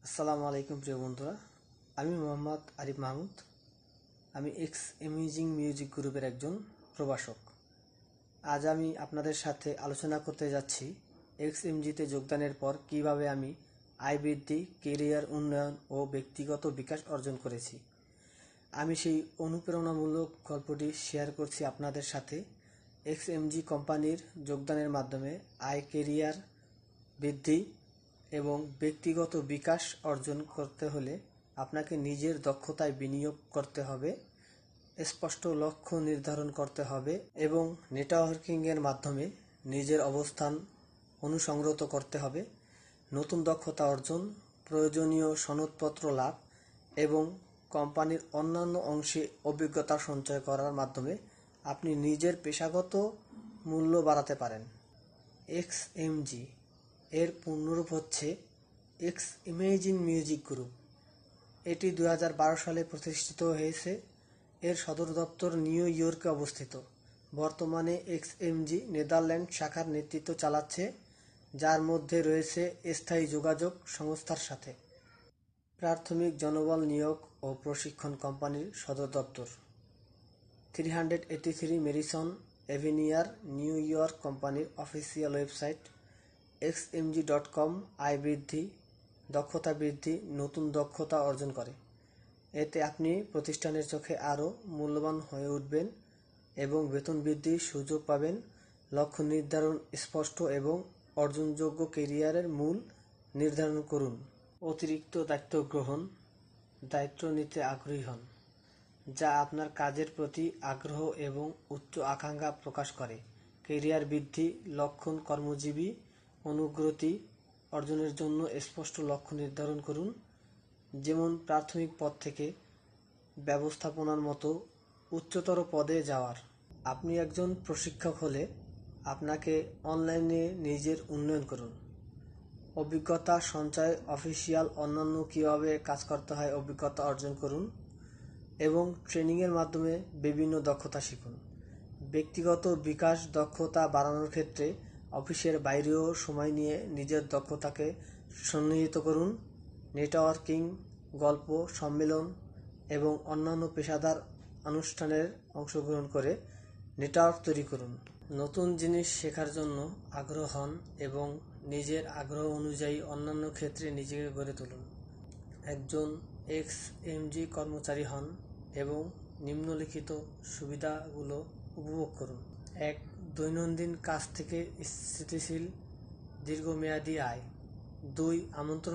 আসসালামু আলাইকুম প্রিয় বন্ধুরা, আমি মোহাম্মদ আরিফ মাহমুদ। আমি এক্স এমিজিং মিউজিক গ্রুপের একজন প্রভাষক। আজ আমি আপনাদের সাথে আলোচনা করতে যাচ্ছি এক্স এমজিতে যোগদানের পর কিভাবে আমি আয় বৃদ্ধি, কেরিয়ার উন্নয়ন ও ব্যক্তিগত বিকাশ অর্জন করেছি। আমি সেই অনুপ্রেরণামূলক গল্পটি শেয়ার করছি আপনাদের সাথে। এক্স এমজি কোম্পানির যোগদানের মাধ্যমে আয়, কেরিয়ার বৃদ্ধি এবং ব্যক্তিগত বিকাশ অর্জন করতে হলে আপনাকে নিজের দক্ষতায় বিনিয়োগ করতে হবে, স্পষ্ট লক্ষ্য নির্ধারণ করতে হবে এবং নেটওয়ার্কিংয়ের মাধ্যমে নিজের অবস্থান অনুসংহত করতে হবে। নতুন দক্ষতা অর্জন, প্রয়োজনীয় সনদপত্র লাভ এবং কোম্পানির অন্যান্য অংশে অভিজ্ঞতা সঞ্চয় করার মাধ্যমে আপনি নিজের পেশাগত মূল্য বাড়াতে পারেন। এক্স এমজি এর পূর্ণরূপ হচ্ছে এক্স ইমেজিং মিউজিক গ্রুপ। এটি 2012 সালে প্রতিষ্ঠিত হয়েছে। এর সদর দপ্তর নিউ ইয়র্কে অবস্থিত। বর্তমানে এক্স এমজি নেদারল্যান্ড শাখার নেতৃত্ব চালাচ্ছে, যার মধ্যে রয়েছে স্থায়ী যোগাযোগ সংস্থার সাথে। প্রাথমিক জনবল নিয়োগ ও প্রশিক্ষণ কোম্পানির সদর দপ্তর 383 মেডিসন এভিনিউ, নিউ ইয়র্ক। কোম্পানির অফিসিয়াল ওয়েবসাইট xmg.com। আয় বৃদ্ধি, দক্ষতা বৃদ্ধি, নতুন দক্ষতা অর্জন করে। এতে আপনি প্রতিষ্ঠানের চোখে আরও মূল্যবান হয়ে উঠবেন এবং বেতন বৃদ্ধির সুযোগ পাবেন। লক্ষ্য নির্ধারণ স্পষ্ট এবং অর্জনযোগ্য কেরিয়ারের মূল নির্ধারণ করুন। অতিরিক্ত দায়িত্ব গ্রহণ, দায়িত্ব নিতে আগ্রহী হন, যা আপনার কাজের প্রতি আগ্রহ এবং উচ্চ আকাঙ্ক্ষা প্রকাশ করে। কেরিয়ার বৃদ্ধি লক্ষণ, কর্মজীবী অনুগ্রতি অর্জনের জন্য স্পষ্ট লক্ষ্য নির্ধারণ করুন, যেমন প্রাথমিক পদ থেকে ব্যবস্থাপনার মতো উচ্চতর পদে যাওয়ার। আপনি একজন প্রশিক্ষক হলে আপনাকে অনলাইনে নিজের উন্নয়ন করুন। অভিজ্ঞতা সঞ্চয়, অফিসিয়াল অন্যান্য কীভাবে কাজ করতে হয় অভিজ্ঞতা অর্জন করুন এবং ট্রেনিংয়ের মাধ্যমে বিভিন্ন দক্ষতা শিখুন। ব্যক্তিগত বিকাশ, দক্ষতা বাড়ানোর ক্ষেত্রে অফিসের বাইরেও সময় নিয়ে নিজের দক্ষতাকে সন্নিহিত করুন। নেটওয়ার্কিং, গল্প সম্মেলন এবং অন্যান্য পেশাদার অনুষ্ঠানের অংশগ্রহণ করে নেটওয়ার্ক তৈরি করুন। নতুন জিনিস শেখার জন্য আগ্রহ হন এবং নিজের আগ্রহ অনুযায়ী অন্যান্য ক্ষেত্রে নিজেকে গড়ে তুলুন। একজন এক্স এমজি কর্মচারী হন এবং নিম্নলিখিত সুবিধাগুলো উপভোগ করুন। 1. দৈনন্দিন কাজ থেকে স্থিতিশীল দীর্ঘমেয়াদী আয়। 2. আমন্ত্রণ